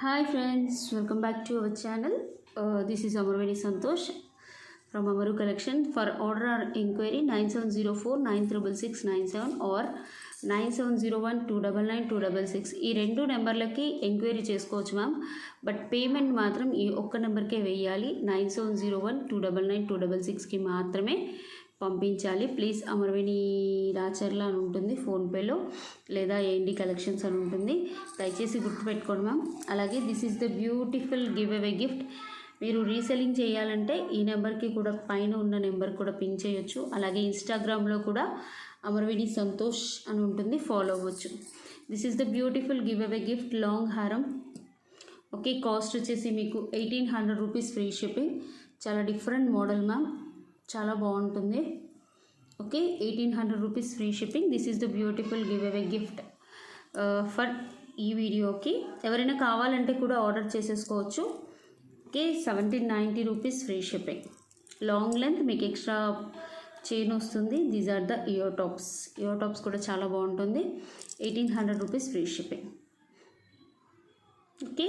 Hi friends, welcome back to our channel. This is Amarvani Santosh from Amaru Collection. For order or inquiry 9704 966697 or 9701 299 266 ఈ రెండు నెంబర్లకి enquiry చేసుకోవచ్చు ma'am. But payment మాత్రం ఈ ఒక్క నెంబర్కే వేయాలి. 9701 299 266కి మాత్రమే పంపించాలి. ప్లీజ్ అమర్వేణి రాచర్ల అని ఉంటుంది ఫోన్పేలో, లేదా ఏఎన్డి కలెక్షన్స్ అని ఉంటుంది. దయచేసి గుర్తుపెట్టుకోండి మ్యామ్. అలాగే this is the beautiful give away gift. మీరు రీసెల్లింగ్ చేయాలంటే ఈ నెంబర్కి కూడా పైన ఉన్న నెంబర్ కూడా పిన్ చేయొచ్చు. అలాగే ఇన్స్టాగ్రామ్లో కూడా అమర్వేణి సంతోష్ అని ఉంటుంది, ఫాలో అవ్వచ్చు. This is the beautiful give away gift long హారం. ఓకే, కాస్ట్ వచ్చేసి మీకు 1800 రూపీస్ ఫ్రీ షిప్పింగ్. చాలా డిఫరెంట్ మోడల్ మ్యామ్, చాలా బాగుంటుంది. Okay, 1800 rupees free shipping. This is the beautiful give away gift for ఈ వీడియోకి. ఎవరైనా కావాలంటే కూడా ఆర్డర్ చేసేసుకోవచ్చు. Okay, 1790 rupees free shipping. Long length మీకు ఎక్స్ట్రా చైన్ వస్తుంది. These are the ear tops. Ear tops కూడా చాలా బాగుంటుంది. 1800 rupees free shipping. Okay,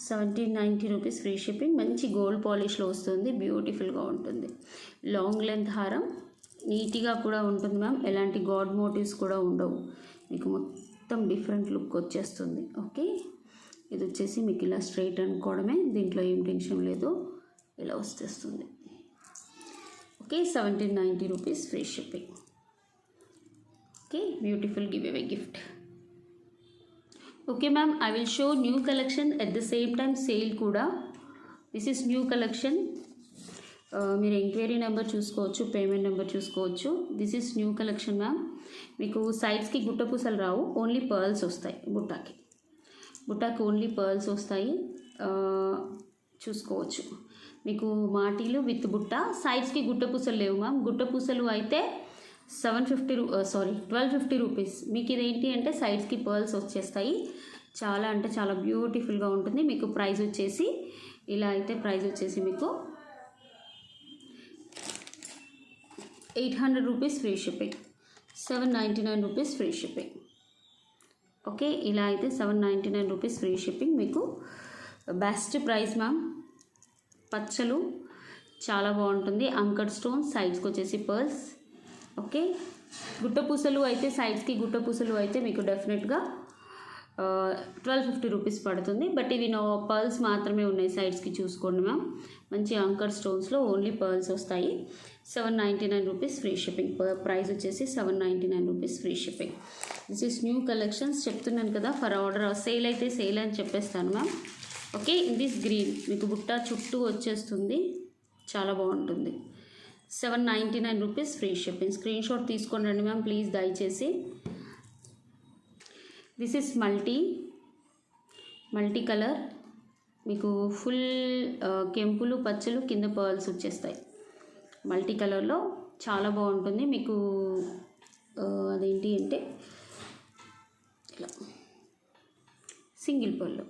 1790 rupees free shipping. మంచి గోల్డ్ పాలిష్లో వస్తుంది, బ్యూటిఫుల్గా ఉంటుంది. లాంగ్ లెంత్ హారం, నీట్గా కూడా ఉంటుంది మ్యామ్. ఎలాంటి గాడ్ మోటివ్స్ కూడా ఉండవు, మీకు మొత్తం డిఫరెంట్ లుక్ వచ్చేస్తుంది. ఓకే, ఇది వచ్చేసి మీకు ఇలా స్ట్రైట్ అనుకోవడమే, దీంట్లో ఏం టెన్షన్ లేదు, ఇలా వచ్చేస్తుంది. Okay, 1790 rupees free shipping. Okay, beautiful give away gift. Okay ma'am, I will show new collection at the same time sale కూడా. This is new collection. మీరు ఎంక్వైరీ నెంబర్ చూసుకోవచ్చు, పేమెంట్ నెంబర్ చూసుకోవచ్చు. This is new collection ma'am. మీకు సైడ్స్కి గుట్టపూసలు రావు, only pearls వస్తాయి. బుట్టాకి only pearls వస్తాయి, చూసుకోవచ్చు. మీకు మాటీలు విత్ బుట్ట. సైడ్స్కి గుట్టపూసలు లేవు మ్యామ్. గుట్టపూసలు అయితే 1250 రూపీస్. మీకు ఇదేంటి అంటే సైడ్స్కి పర్ల్స్ వచ్చేస్తాయి. చాలా అంటే చాలా బ్యూటిఫుల్గా ఉంటుంది. మీకు ప్రైస్ వచ్చేసి ఇలా అయితే ప్రైస్ వచ్చేసి మీకు 800 rupees free shipping. 799 rupees free shipping. Okay, ఇలా అయితే 799 రూపీస్ ఫ్రీ షిప్పింగ్. మీకు బెస్ట్ ప్రైస్ మ్యామ్. పచ్చలు చాలా బాగుంటుంది. అంకర్ స్టోన్స్, సైడ్స్కి వచ్చేసి పర్ల్స్. ఓకే, గుట్టపూసలు అయితే సైడ్స్కి గుట్టపూసలు అయితే మీకు డెఫినెట్గా 1250 రూపీస్ పడుతుంది. బట్ ఇవి పర్ల్స్ మాత్రమే ఉన్నాయి, సైడ్స్కి చూసుకోండి మ్యామ్. మంచి అంకర్ స్టోన్స్లో ఓన్లీ పర్ల్స్ వస్తాయి. 799 రూపీస్ ఫ్రీ షిప్పింగ్. ప్రైస్ వచ్చేసి 799 rupees free shipping. This is new collections. చెప్తున్నాను కదా, ఫర్ ఆర్డర్ సేల్ అయితే సేల్ అని చెప్పేస్తాను ma'am. Okay, in this green మీకు బుట్ట చుట్టూ వచ్చేస్తుంది, చాలా బాగుంటుంది. 799 rupees free shipping. Screen shot తీసుకొని రండి మ్యామ్ ప్లీజ్, దయచేసి. This is multi colour. మీకు ఫుల్ కెంపులు పచ్చలు కింద పర్ల్స్ వచ్చేస్తాయి. మల్టీ కలర్లో చాలా బాగుంటుంది. మీకు అదేంటి అంటే ఇలా single pearl.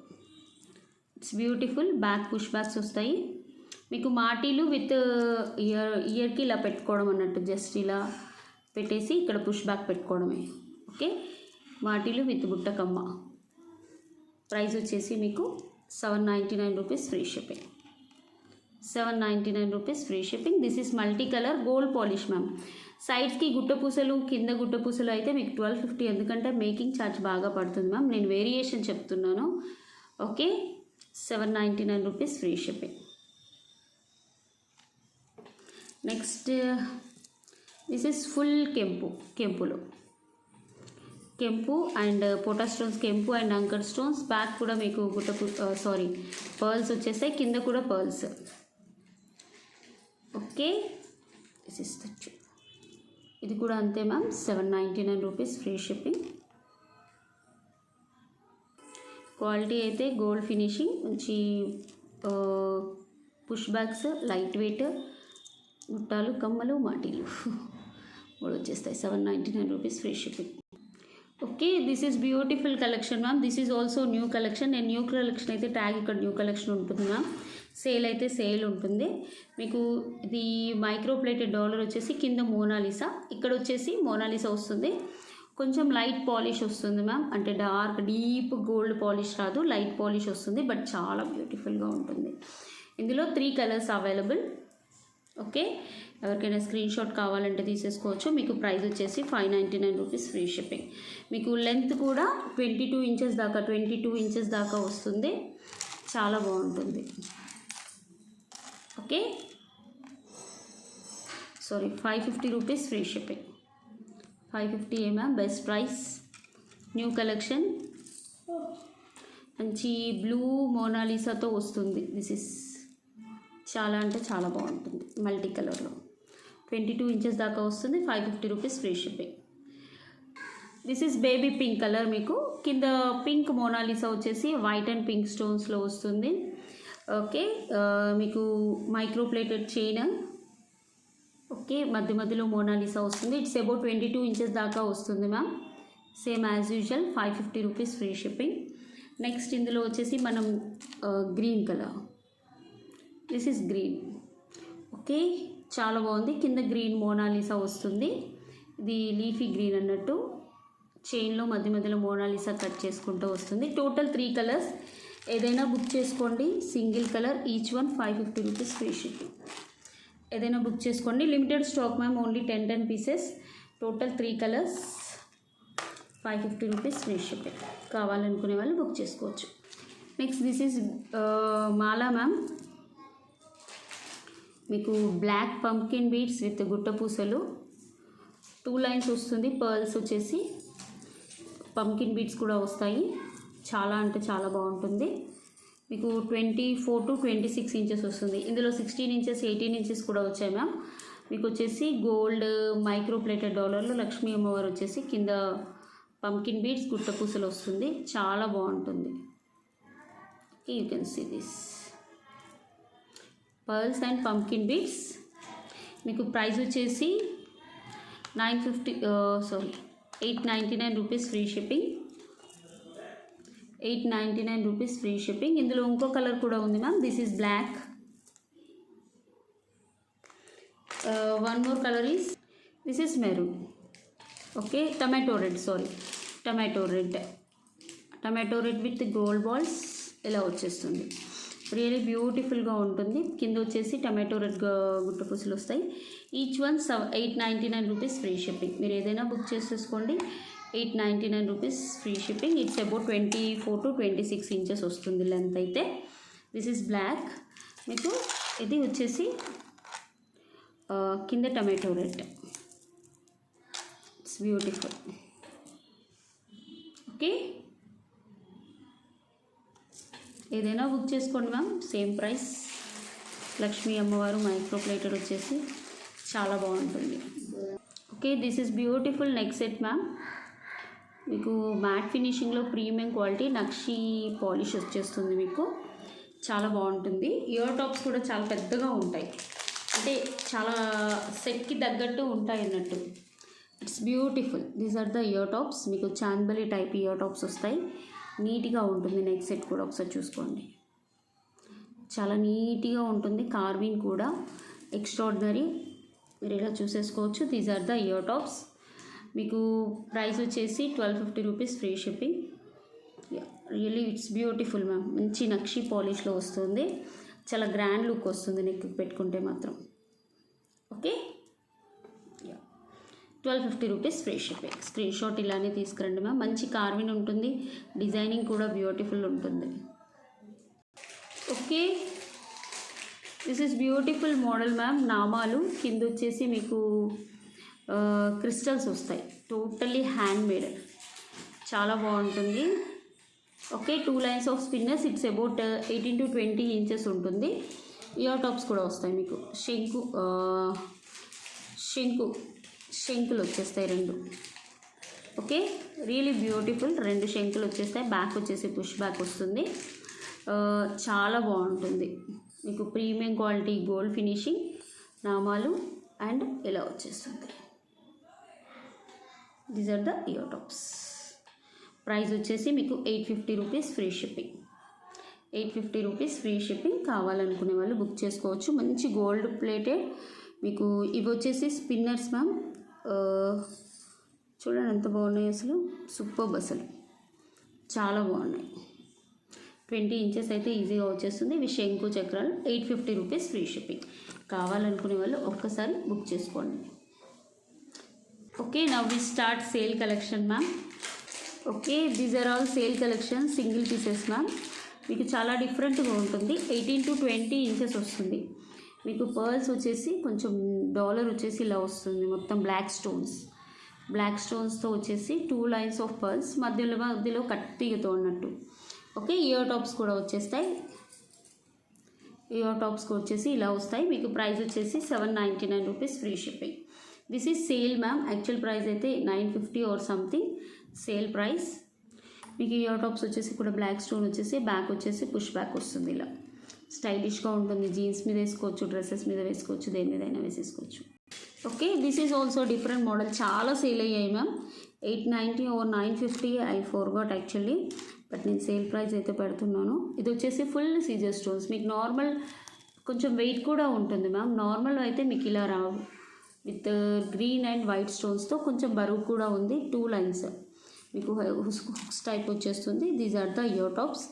It's beautiful. Back push backs వస్తాయి. మీకు మాటీలు విత్ ఇయర్కి ఇలా పెట్టుకోవడం అన్నట్టు, జస్ట్ ఇలా పెట్టేసి ఇక్కడ పుష్ బ్యాక్ పెట్టుకోవడమే. ఓకే, మాటీలు విత్ బుట్టకమ్మ. ప్రైస్ వచ్చేసి మీకు 799 rupees free shipping. 799 rupees free shipping. This is multi colour gold polish ma'am. సైడ్స్కి గుట్టపూసలు, కింద గుట్టపూసలు అయితే మీకు 1250, ఎందుకంటే మేకింగ్ ఛార్జ్ బాగా పడుతుంది మ్యామ్. నేను వేరియేషన్ చెప్తున్నాను. Okay, 799 rupees free shipping. Next this is full కెంపు అండ్ పోటా స్టోన్స్, కెంపు అండ్ అంకర్ స్టోన్స్. బ్యాక్ కూడా మీకు పర్ల్స్ వచ్చేస్తాయి, కింద కూడా pearls. Okay, this is the ఇది కూడా అంతే ma'am. 799 rupees free shipping. Quality అయితే గోల్డ్ ఫినిషింగ్, మంచి పుష్ బ్యాక్స్, లైట్ వెయిట్, గుట్టాలు, కమ్మలు, మాటీలు కూడా వచ్చేస్తాయి. 799 rupees free shipping. Okay, this is beautiful collection ma'am. This is also new collection. నేను న్యూ కలెక్షన్ అయితే ట్యాగ్ ఇక్కడ న్యూ కలెక్షన్ ఉంటుంది మ్యామ్. సేల్ అయితే సేల్ ఉంటుంది. మీకు ఇది మైక్రో ప్లేటెడ్ డాలర్ వచ్చేసి కింద మోనాలిసా, ఇక్కడ వచ్చేసి మోనాలిసా వస్తుంది. కొంచెం లైట్ పాలిష్ వస్తుంది మ్యామ్, అంటే డార్క్ డీప్ గోల్డ్ పాలిష్ రాదు, లైట్ పాలిష్ వస్తుంది, బట్ చాలా బ్యూటిఫుల్గా ఉంటుంది. ఇందులో 3 కలర్స్ అవైలబుల్. ఓకే, ఎవరికైనా స్క్రీన్ షాట్ కావాలంటే తీసేసుకోవచ్చు. మీకు ప్రైస్ వచ్చేసి 599 రూపీస్ ఫ్రీ షిప్పింగ్. మీకు లెంత్ కూడా 22 ఇంచెస్ దాకా వస్తుంది, చాలా బాగుంటుంది. Okay, sorry 550 rupees free shipping. 550 ma'am, best price. New collection, మంచి బ్లూ మోనాలిసాతో వస్తుంది. దిస్ ఇస్ చాలా అంటే చాలా బాగుంటుంది, మల్టీ కలర్లో 22 ఇంచెస్ దాకా వస్తుంది. 550 rupees free shipping. This is baby pink colour. మీకు కింద పింక్ మోనాలిసా వచ్చేసి వైట్ అండ్ పింక్ స్టోన్స్లో వస్తుంది. ఓకే, మీకు మైక్రో ప్లేటెడ్ చైన్. ఓకే, మధ్యలో మోనాలిసా వస్తుంది. ఇట్స్ అబౌట్ 22 ఇంచెస్ దాకా వస్తుంది ma'am, same as usual. 550 rupees free shipping. Next ఇందులో వచ్చేసి మనం green colour. This is green. Okay, చాలా బాగుంది. కింద గ్రీన్ మోనాలిసా వస్తుంది. ఇది లీఫీ గ్రీన్ అన్నట్టు, చైన్లో మధ్యలో మోనాలిసా కట్ చేసుకుంటూ వస్తుంది. టోటల్ 3 కలర్స్, ఏదైనా బుక్ చేసుకోండి. Single colour each one 550 rupees free shipping. ఏదైనా బుక్ చేసుకోండి. Limited stock ma'am, only 10 pieces. Total 3 colours, 550 rupees free shipping. కావాలనుకునే వాళ్ళు బుక్ చేసుకోవచ్చు. Next this is Mala ma'am. మీకు బ్లాక్ పంకిన్ బీడ్స్ విత్ గుట్ట పూసలు, 2 లైన్స్ వస్తుంది. పర్ల్స్ వచ్చేసి పంకిన్ బీడ్స్ కూడా వస్తాయి. చాలా అంటే చాలా బాగుంటుంది. మీకు 24 to 26 ఇంచెస్ వస్తుంది. ఇందులో 16 ఇంచెస్ 18 ఇంచెస్ కూడా వచ్చాయి మ్యామ్. మీకు వచ్చేసి గోల్డ్ మైక్రో ప్లేటెడ్ డాలర్లో లక్ష్మీ అమ్మవారు వచ్చేసి కింద పంకిన్ బీడ్స్ గుట్ట పూసలు వస్తుంది, చాలా బాగుంటుంది. You can see this pearls and pumpkin beads. మీకు ప్రైస్ వచ్చేసి 899 rupees free shipping. 899 rupees free shipping. ఇందులో ఇంకో కలర్ కూడా ఉంది ma'am, this is black. One more colour is this is maroon. Okay, tomato red with gold balls ఇలా వచ్చేస్తుంది. Really బ్యూటిఫుల్గా ఉంటుంది. కింద వచ్చేసి టమాటో రెడ్ గుట్ట పూసలు వస్తాయి. Each one 899 rupees free shipping. మీరు ఏదైనా బుక్ చేసేసుకోండి. 899 rupees free shipping. It's about 24 to 26 inches వస్తుంది లెంత్ అయితే. This is black. మీకు ఇది వచ్చేసి కింద tomato red. It's beautiful. Okay, ఏదైనా బుక్ చేసుకోండి మ్యామ్, సేమ్ ప్రైస్. లక్ష్మీ అమ్మవారు మైక్రో ప్లేటెడ్ వచ్చేసి చాలా బాగుంటుంది. Okay, this is beautiful neck set ma'am. మీకు మ్యాట్ ఫినిషింగ్లో ప్రీమియం క్వాలిటీ నక్షి పాలిష్ వచ్చేస్తుంది. మీకు చాలా బాగుంటుంది. ఇయర్ టాప్స్ కూడా చాలా పెద్దగా ఉంటాయి, అంటే చాలా సెట్కి తగ్గట్టు ఉంటాయి అన్నట్టు. It's beautiful. These are the ear tops. మీకు చాందబలి టైప్ ఇయర్ టాప్స్ వస్తాయి. నీట్గా ఉంటుంది. నెక్ సెట్ కూడా ఒకసారి చూసుకోండి, చాలా నీట్గా ఉంటుంది. కార్వింగ్ కూడా ఎక్స్ట్రాడినరీ. మీరు ఇలా చూసేసుకోవచ్చు. These are the ear tops. మీకు ప్రైస్ వచ్చేసి 1250 rupees free shipping. Really it's beautiful ma'am. మంచి నక్షి పాలిష్లో వస్తుంది, చాలా గ్రాండ్ లుక్ వస్తుంది నెక్ పెట్టుకుంటే మాత్రం. Okay, 1250 rupees free shipping. Screen shot ఇలానే తీసుకురండి మ్యామ్. మంచి కార్విన్ ఉంటుంది, డిజైనింగ్ కూడా బ్యూటిఫుల్ ఉంటుంది. Okay, this is beautiful model ma'am. నామాలు కింద వచ్చేసి మీకు క్రిస్టల్స్ వస్తాయి, టోటల్లీ హ్యాండ్ మేడ్, చాలా బాగుంటుంది. Okay, 2 lines of spinners. It's about 18 to 20 inches ఉంటుంది. ఇయర్ టాప్స్ కూడా వస్తాయి మీకు. శంకులు వచ్చేస్తాయి 2. Okay, really beautiful. 2 శంకులు వచ్చేస్తాయి. బ్యాక్ వచ్చేసి పుష్ బ్యాక్ వస్తుంది, చాలా బాగుంటుంది. మీకు ప్రీమియం క్వాలిటీ గోల్డ్ ఫినిషింగ్ నామాలు అండ్ ఇలా వచ్చేస్తుంది. These are the ear tops. Price వచ్చేసి మీకు 850 rupees free shipping. 850 rupees free shipping. కావాలనుకునే వాళ్ళు బుక్ చేసుకోవచ్చు. మంచి గోల్డ్ ప్లేటెడ్. మీకు ఇవి వచ్చేసి స్పిన్నర్స్ మ్యామ్. చూడండి ఎంత బాగున్నాయి, అసలు సూపర్, అసలు చాలా బాగున్నాయి. 20 ఇంచెస్ అయితే ఈజీగా వచ్చేస్తుంది. ఇవి శంకు చక్రాలు, 850 రూపీస్ ఫ్రీ షిప్పింగ్. కావాలనుకునే వాళ్ళు ఒక్కసారి బుక్ చేసుకోండి. Okay, now we start sale collection ma'am. Okay, these are all sale collection, single pieces ma'am. మీకు చాలా డిఫరెంట్గా ఉంటుంది. 18 to 20 ఇంచెస్ వస్తుంది. మీకు పర్ల్స్ వచ్చేసి కొంచెం డాలర్ వచ్చేసి ఇలా వస్తుంది, మొత్తం బ్లాక్ స్టోన్స్తో వచ్చేసి 2 లైన్స్ ఆఫ్ పర్ల్స్, మధ్యలో కట్టిగతో ఉన్నట్టు. ఓకే, ఇయర్ టాప్స్ కూడా వచ్చేస్తాయి. ఇయర్ టాప్స్కి వచ్చేసి ఇలా వస్తాయి. మీకు ప్రైస్ వచ్చేసి 799 rupees free shipping. This is sale ma'am. Actual price అయితే 950 ఆర్ సంథింగ్, సేల్ ప్రైస్. మీకు ఇయర్ టాప్స్ వచ్చేసి కూడా బ్లాక్ స్టోన్ వచ్చేసి బ్యాక్ వచ్చేసి పుష్ బ్యాక్ వస్తుంది. ఇలా స్టైలిష్గా ఉంటుంది. జీన్స్ మీద వేసుకోవచ్చు, డ్రెస్సెస్ మీద వేసుకోవచ్చు, దేని మీద అయినా వేసేసుకోవచ్చు. Okay, this is also different model. చాలా సేల్ అయ్యాయి ma'am. 890 or 950, I forgot actually, but నేను సేల్ ప్రైస్ అయితే పెడుతున్నాను. ఇది వచ్చేసి ఫుల్ సీజర్ స్టోన్స్. మీకు నార్మల్ కొంచెం వెయిట్ కూడా ఉంటుంది మ్యామ్. నార్మల్ అయితే మీకు ఇలా రావు, విత్ గ్రీన్ అండ్ వైట్ స్టోన్స్తో కొంచెం బరువు కూడా ఉంది. 2 లైన్స్ మీకు హుక్స్ టైప్ వచ్చేస్తుంది. These are the ear tops.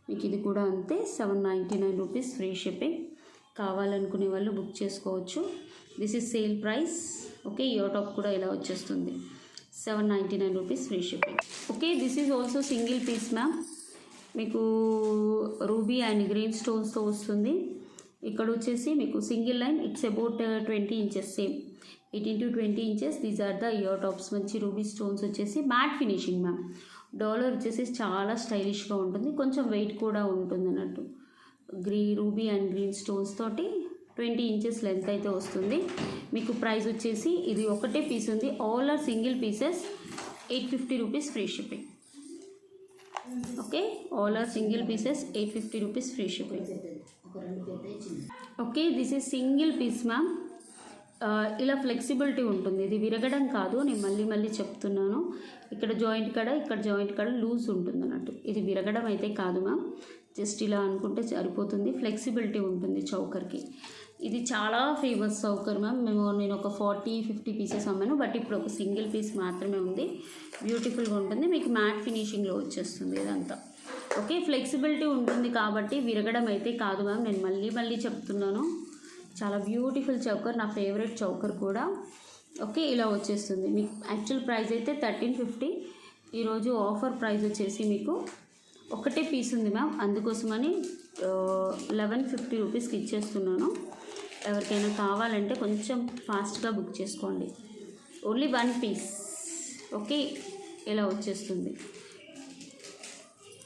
మీకు ఇది కూడా అంతే, 799 రూపీస్ ఫ్రీ షిప్పింగ్. కావాలనుకునే వాళ్ళు బుక్ చేసుకోవచ్చు. This is sale price. Okay, ear top కూడా ఇలా వచ్చేస్తుంది, 799 rupees free shipping. Okay, this is also single piece ma'am. మీకు రూబీ అండ్ గ్రీన్ స్టోన్స్తో వస్తుంది. ఇక్కడ వచ్చేసి మీకు single line, it's about 20 inches, same 18 to 20 inches. These are the ear tops. మంచి రూబీ స్టోన్స్ వచ్చేసి మ్యాట్ ఫినిషింగ్ మ్యామ్. డాలర్ వచ్చేసి చాలా స్టైలిష్గా ఉంటుంది, కొంచెం వెయిట్ కూడా ఉంటుంది అన్నట్టు. రూబీ అండ్ గ్రీన్ స్టోన్స్ తోటి 20 ఇంచెస్ లెంత్ అయితే వస్తుంది. మీకు ప్రైస్ వచ్చేసి ఇది ఒకటే పీస్ ఉంది, all are single pieces, 850 rupees free shipping. Okay, all are single pieces, 850 rupees free shipping. Okay, this is single piece ma'am. ఇలా ఫ్లెక్సిబిలిటీ ఉంటుంది. ఇది విరగడం కాదు, నేను మళ్ళీ చెప్తున్నాను. ఇక్కడ జాయింట్ కాడ లూజ్ ఉంటుంది అన్నట్టు. ఇది విరగడం అయితే కాదు మ్యామ్. జస్ట్ ఇలా అనుకుంటే సరిపోతుంది. ఫ్లెక్సిబిలిటీ ఉంటుంది చౌకర్కి. ఇది చాలా ఫేమస్ చౌకర్ మ్యామ్. నేను ఒక 40-50 పీసెస్ అమ్మాను, బట్ ఇప్పుడు ఒక సింగిల్ పీస్ మాత్రమే ఉంది. బ్యూటిఫుల్గా ఉంటుంది. మీకు మ్యాట్ ఫినిషింగ్లో వచ్చేస్తుంది ఇదంతా. ఓకే, ఫ్లెక్సిబిలిటీ ఉంటుంది కాబట్టి విరగడం అయితే కాదు మ్యామ్. నేను మళ్ళీ చెప్తున్నాను. చాలా బ్యూటిఫుల్ చౌకర్, నా ఫేవరెట్ చౌకర్ కూడా. ఓకే, ఇలా వచ్చేస్తుంది. మీకు యాక్చువల్ ప్రైస్ అయితే 1350. ఈరోజు ఆఫర్ ప్రైస్ వచ్చేసి మీకు ఒకటే పీస్ ఉంది మ్యామ్, అందుకోసమని 1150 రూపీస్కి ఇచ్చేస్తున్నాను. ఎవరికైనా కావాలంటే కొంచెం ఫాస్ట్గా బుక్ చేసుకోండి. Only 1 piece. ఓకే, ఇలా వచ్చేస్తుంది.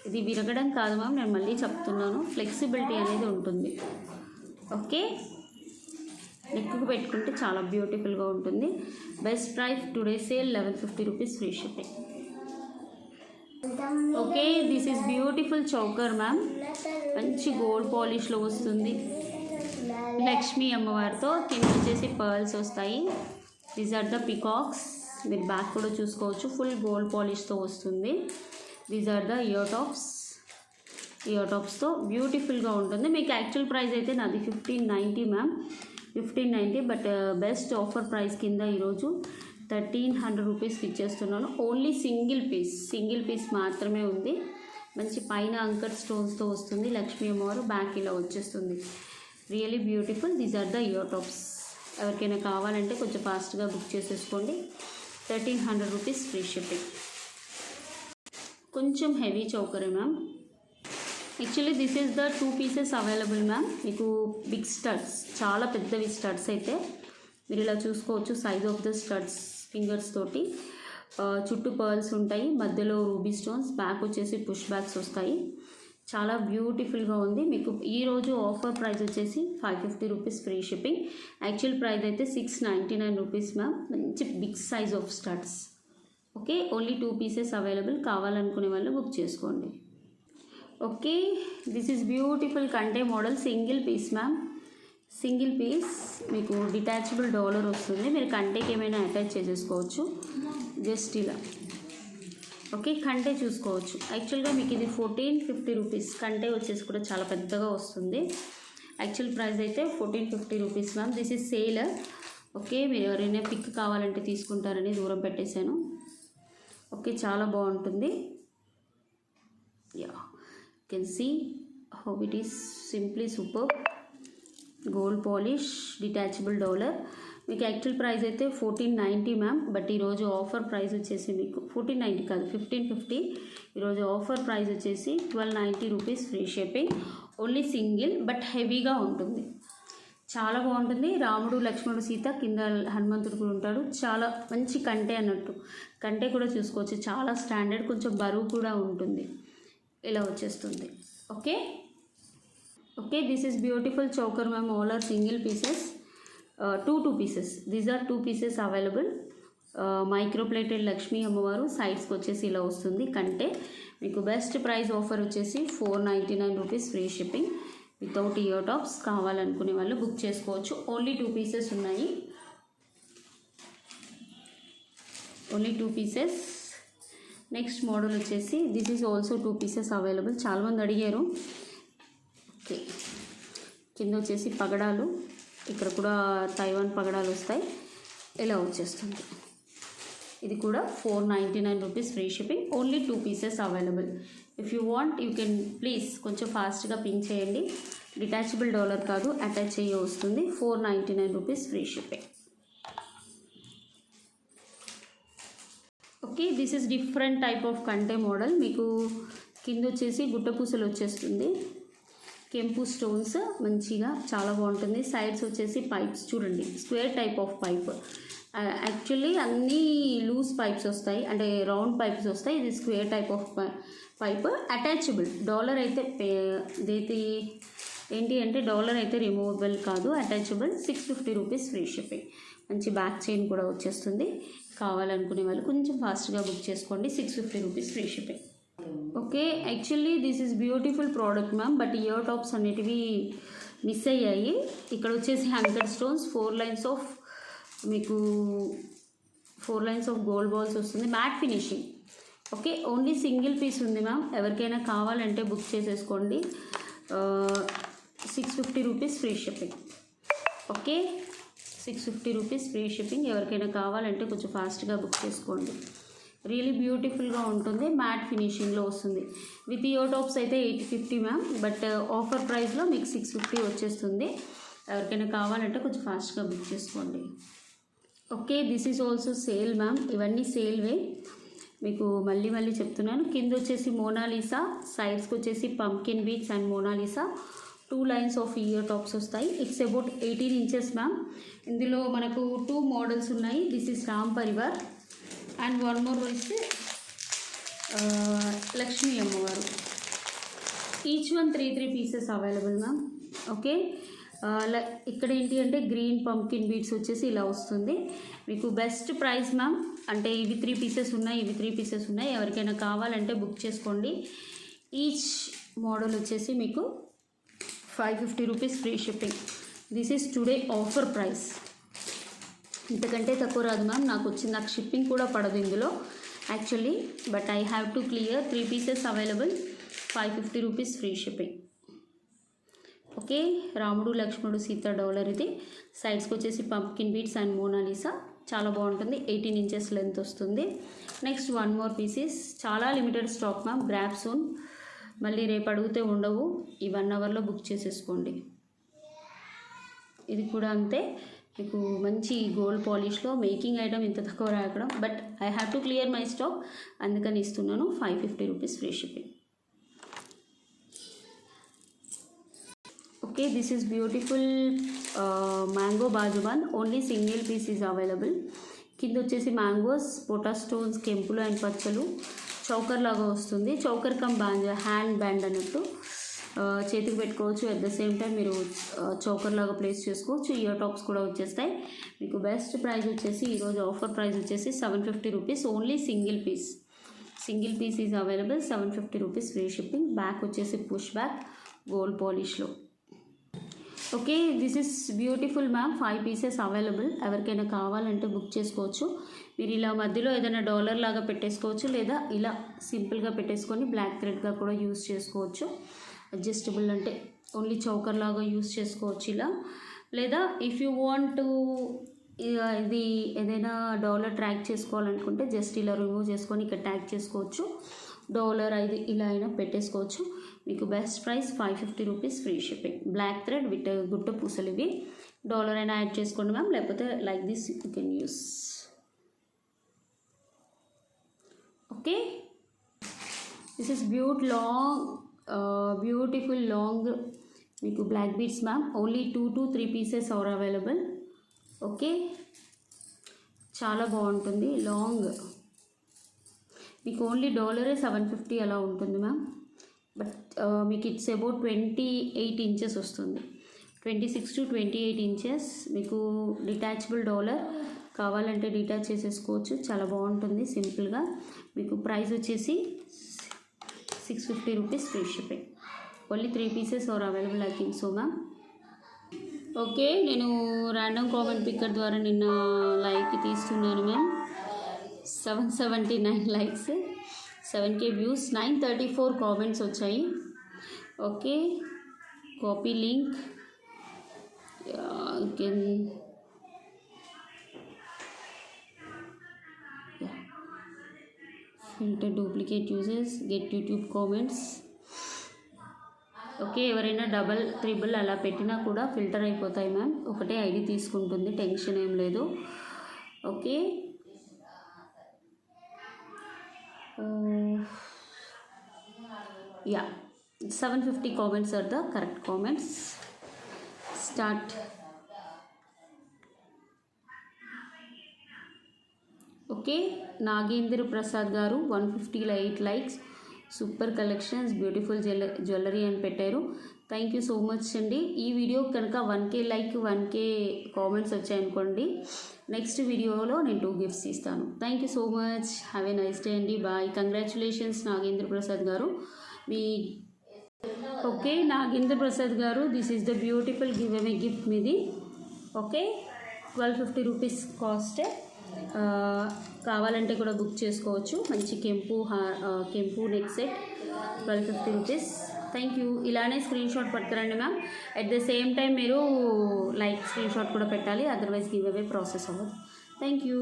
ఇది విరగడం కాదు మ్యామ్, నేను మళ్ళీ చెప్తున్నాను. ఫ్లెక్సిబిలిటీ అనేది ఉంటుంది. ఓకే, నెక్కు పెట్టుకుంటే చాలా బ్యూటిఫుల్గా ఉంటుంది. Best price today sale 1150 rupees free shipping. Okay, this is beautiful choker ma'am. మంచి గోల్డ్ పాలిష్లో వస్తుంది. లక్ష్మీ అమ్మవారితో కింద వచ్చేసి పర్ల్స్ వస్తాయి. These are the peacocks. మీరు బ్యాక్ కూడా చూసుకోవచ్చు, ఫుల్ గోల్డ్ పాలిష్తో వస్తుంది. దీస్ ఆర్ ద ఇయర్ టాప్స్తో బ్యూటిఫుల్గా ఉంటుంది. మీకు యాక్చువల్ ప్రైస్ అయితే నాది 1590 ma'am, 1590. But best offer price కింద ఈరోజు 1300 రూపీస్కి ఇచ్చేస్తున్నాను. ఓన్లీ సింగిల్ పీస్ మాత్రమే ఉంది. మంచి పైన అంకర్ స్టోన్స్తో వస్తుంది. లక్ష్మీ అమ్మవారు బ్యాక్ ఇలా వచ్చేస్తుంది. Really beautiful. These are the ear tops. ఎవరికైనా కావాలంటే కొంచెం ఫాస్ట్గా బుక్ చేసేసుకోండి. 1300 రూపీస్ ఫ్రీ షిప్పింగ్. కొంచెం హెవీ చౌకరే ma'am. Actually this is the 2 pieces available ma'am. మీకు బిగ్ స్టడ్స్, చాలా పెద్దవి స్టడ్స్ అయితే మీరు ఇలా చూసుకోవచ్చు. Size of the studs fingers తోటి చుట్టూ పర్ల్స్ ఉంటాయి, మధ్యలో రూబీ స్టోన్స్, బ్యాక్ వచ్చేసి పుష్ బ్యాక్స్ వస్తాయి. చాలా బ్యూటిఫుల్గా ఉంది. మీకు ఈరోజు ఆఫర్ ప్రైస్ వచ్చేసి 550 rupees free shipping. Actual price అయితే 699 రూపీస్ మ్యామ్. మంచి big size of studs. Okay, only 2 pieces available. కావాలనుకునే వాళ్ళు బుక్ చేసుకోండి. ఓకే, దిస్ ఈజ్ బ్యూటిఫుల్ కంటే model. Single piece ma'am. Single piece మీకు డిటాచబుల్ డాలర్ వస్తుంది. మీరు కంటేకి ఏమైనా అటాచ్ చేసేసుకోవచ్చు జస్ట్ ఇలా. ఓకే, కంటే చూసుకోవచ్చు. యాక్చువల్గా మీకు ఇది 1450 రూపీస్. కంటే వచ్చేసి కూడా చాలా పెద్దగా వస్తుంది. యాక్చువల్ ప్రైస్ అయితే 1450 rupees ma'am. This is sale. Okay, మీరు ఎవరైనా పిక్ కావాలంటే తీసుకుంటారని దూరం పెట్టేశాను. ఓకే, చాలా బాగుంటుంది. You, can see how it is simply super. Gold polish detachable dollar. మీకు యాక్చువల్ ప్రైస్ అయితే 1490 మ్యామ్, బట్ ఈరోజు ఆఫర్ ప్రైస్ వచ్చేసి మీకు 1490 కాదు 1550. ఈరోజు ఆఫర్ ప్రైస్ వచ్చేసి 1290 rupees free shipping. Only single, but హెవీగా ఉంటుంది, చాలా బాగుంటుంది. రాముడు లక్ష్మణుడు సీత, కింద హనుమంతుడు కూడా ఉంటాడు. చాలా మంచి కంటే అన్నట్టు, కంటే కూడా చూసుకోవచ్చు. చాలా స్టాండర్డ్, కొంచెం బరువు కూడా ఉంటుంది. ఇలా వచ్చేస్తుంది. Okay okay, this is beautiful choker ma'am. All are single pieces, two pieces. These are 2 pieces available. Microplated Lakshmi అమ్మవారు. సైడ్స్కి వచ్చేసి ఇలా వస్తుంది కంటే. మీకు బెస్ట్ ప్రైస్ ఆఫర్ వచ్చేసి 499 rupees free shipping without ear tops. కావాలనుకునే వాళ్ళు బుక్ చేసుకోవచ్చు. ఓన్లీ 2 పీసెస్ ఉన్నాయి, ఓన్లీ 2 పీసెస్. నెక్స్ట్ మోడల్ వచ్చేసి this is also 2 pieces available. చాలామంది అడిగారు. ఓకే, కింద వచ్చేసి పగడాలు, ఇక్కడ కూడా తైవాన్ పగడాలు వస్తాయి. ఇలా వచ్చేస్తుంది. ఇది కూడా 499 rupees free shipping. Only 2 pieces available. If you want you can please కొంచెం ఫాస్ట్గా పింక్ చేయండి. డిటాచబుల్ డాలర్ కాదు, అటాచ్ అయ్యి వస్తుంది. 499 rupees free shipping. Okay, this is different type of కంటే మోడల్. మీకు కింద వచ్చేసి గుట్టపూసలు వచ్చేస్తుంది. కెంపు స్టోన్స్ మంచిగా చాలా బాగుంటుంది. సైడ్స్ వచ్చేసి పైప్స్ చూడండి, square type of pipe. Actually అన్నీ లూజ్ పైప్స్ వస్తాయి, అంటే రౌండ్ పైప్స్ వస్తాయి. ఇది square type of pipe. Attachable dollar అయితే ఇదైతే ఏంటి అంటే డాలర్ అయితే రిమూవబుల్ కాదు, అటాచబుల్. 650 rupees free shipping. మంచి బ్యాక్ చైన్ కూడా వచ్చేస్తుంది. కావాలనుకునే వాళ్ళు కొంచెం ఫాస్ట్గా బుక్ చేసుకోండి. 650 rupees free shipping. Okay, actually this is beautiful product ma'am, but ear tops అనేటివి మిస్ అయ్యాయి. ఇక్కడ వచ్చేసి 100 స్టోన్స్, 4 లైన్స్ ఆఫ్ మీకు 4 లైన్స్ ఆఫ్ గోల్డ్ బాల్స్ వస్తుంది. Matt finishing. Okay, only single piece ఉంది మ్యామ్. ఎవరికైనా కావాలంటే బుక్ చేసేసుకోండి. 650 rupees free shipping. Okay, 650 rupees free shipping. ఎవరికైనా కావాలంటే కొంచెం ఫాస్ట్గా బుక్ చేసుకోండి. రియలీ బ్యూటిఫుల్గా ఉంటుంది. మ్యాట్ ఫినిషింగ్లో వస్తుంది. విత్ ఇయర్ టాప్స్ అయితే 850 మ్యామ్, బట్ ఆఫర్ ప్రైస్లో మీకు 650 వచ్చేస్తుంది. ఎవరికైనా కావాలంటే కొంచెం ఫాస్ట్గా బుక్ చేసుకోండి. Okay, this is also sale ma'am. ఇవన్నీ సేల్వే, మీకు మళ్ళీ చెప్తున్నాను. కింద వచ్చేసి మోనాలిసా, సైడ్స్కి వచ్చేసి pumpkin beads and Mona Lisa. 2 lines of ear tops వస్తాయి. It's about 18 inches ma'am. ఇందులో మనకు 2 మోడల్స్ ఉన్నాయి. This is Ram Parivar and one more వచ్చి లక్ష్మీ అమ్మవారు. Each one 3 pieces available ma'am. Okay, ఇక్కడ ఏంటి అంటే గ్రీన్ పంకిన్ బీట్స్ వచ్చేసి ఇలా వస్తుంది. మీకు బెస్ట్ ప్రైస్ మ్యామ్. అంటే ఇవి 3 పీసెస్ ఉన్నాయి, ఇవి 3 పీసెస్ ఉన్నాయి. ఎవరికైనా కావాలంటే బుక్ చేసుకోండి. ఈచ్ మోడల్ వచ్చేసి మీకు 550 rupees free shipping. This is today offer price. ఇంతకంటే తక్కువ రాదు మ్యామ్. నాకు షిప్పింగ్ కూడా పడదు ఇందులో actually, but I have to clear. 3 pieces available, 550 rupees free shipping. Okay, రాముడు లక్ష్మణుడు సీత డాలర్. ఇది సైడ్స్కి వచ్చేసి పంకిన్ బీట్స్ అండ్ మోనాలిసా. చాలా బాగుంటుంది. 18 ఇంచెస్ లెంత్ వస్తుంది. Next one more pieces. చాలా limited stock ma'am. Grab soon. మళ్ళీ రేపు అడిగితే ఉండవు. ఈ 1 అవర్లో బుక్ చేసేసుకోండి. ఇది కూడా అంతే. మీకు మంచి గోల్డ్ పాలిష్లో మేకింగ్ ఐటమ్ ఇంత తక్కువ రాకడం, but I have to clear my stock, అందుకని ఇస్తున్నాను. 550 rupees free shipping. Okay, this is beautiful mango బాజుబాన్. Only single piece is available. కింద వచ్చేసి మ్యాంగోస్, పోటా స్టోన్స్, కెంపులు అండ్ పచ్చలు. చౌకర్ లాగా వస్తుంది. చౌకర్ కమ్ హ్యాండ్ బ్యాండ్ అన్నట్టు. చేతికి పెట్టుకోవచ్చు. అట్ ద సేమ్ టైం మీరు చౌకర్ లాగా ప్లేస్ చేసుకోవచ్చు. ఇయర్ టాప్స్ కూడా వచ్చేస్తాయి. మీకు బెస్ట్ ప్రైస్ వచ్చేసి ఈరోజు ఆఫర్ ప్రైస్ వచ్చేసి 750 rupees. Only single piece is available. 750 rupees free shipping. Back వచ్చేసి పుష్ బ్యాక్ గోల్డ్ పాలిష్లో. Okay, this is beautiful ma'am. 5 pieces available. ఎవరికైనా కావాలంటే బుక్ చేసుకోవచ్చు. మీరు ఇలా మధ్యలో ఏదైనా డాలర్ లాగా పెట్టేసుకోవచ్చు, లేదా ఇలా సింపుల్గా పెట్టేసుకొని బ్లాక్ థ్రెడ్గా కూడా యూస్ చేసుకోవచ్చు. అడ్జస్టబుల్ అంటే ఓన్లీ చౌకర్ లాగా యూస్ చేసుకోవచ్చు ఇలా. లేదా ఇఫ్ యూ వాంట్ టు ఇది ఏదైనా డాలర్ ట్రాక్ చేసుకోవాలనుకుంటే జస్ట్ ఇలా రిమూవ్ చేసుకొని ఇక్కడ ట్యాగ్ చేసుకోవచ్చు. డాలర్ ఇది ఇలా అయినా పెట్టేసుకోవచ్చు. మీకు best price 550 rupees free shipping. Black thread with గుట్ట పూసలు ఇవి. డాలర్ అయినా యాడ్ చేసుకోండి మ్యామ్, లేకపోతే like this you can use. Okay, this is beautiful long మీకు black beads ma'am. Only 2 to 3 pieces are available. Okay, చాలా బాగుంటుంది లాంగ్. మీకు ఓన్లీ డాలరే 750 అలా ఉంటుంది మ్యామ్. బట్ మీకు ఇట్స్ అబౌట్ 28 ఇంచెస్ వస్తుంది. 26 to 28 ఇంచెస్. మీకు డిటాచబుల్ డాలర్ కావాలంటే డిటాచ్ చేసేసుకోవచ్చు. చాలా బాగుంటుంది సింపుల్గా. మీకు ప్రైస్ వచ్చేసి 650 rupees free shipping. Only 3 pieces are available I think so ma'am. Okay, నేను ర్యాండమ్ కామెంట్ పిక్కర్ ద్వారా నిన్న లైక్ తీస్తున్నాను ma'am. 779 likes, 7K views, 934 comments వచ్చాయి. Okay, copy link can filter duplicate uses, get YouTube comments. Okay, ఎవరైనా double triple అలా పెట్టినా కూడా filter అయిపోతాయి మ్యామ్. ఒకటే ఐడి తీసుకుంటుంది, టెన్షన్ ఏం లేదు. Okay, yeah 750 comments are the correct comments. Start. Okay, Nagendra Prasad గారు 158 likes. Super collections, beautiful jewellery అని పెట్టారు. థ్యాంక్ యూ సో మచ్ అండి. ఈ వీడియో కనుక 1K like 1K comments వచ్చాయనుకోండి, next వీడియోలో నేను 2 గిఫ్ట్స్ ఇస్తాను. Thank you so much. Have a nice day అండి. బాయ్. కంగ్రాచులేషన్స్ నాగేంద్ర ప్రసాద్ గారు. మీ ఓకే నాగేంద్ర ప్రసాద్ గారు, this is the beautiful give away gift మీది. Okay, 1250 rupees cost. కావాలంటే కూడా బుక్ చేసుకోవచ్చు. మంచి కెంపు neck set 1250 rupees. Thank you. ఇలానే స్క్రీన్ షాట్ పట్టుకురండి ma'am. At the same time మీరు లైక్ స్క్రీన్ షాట్ కూడా పెట్టాలి, అదర్వైజ్ గివ్ అవే ప్రాసెస్ అవ్వదు. Thank you.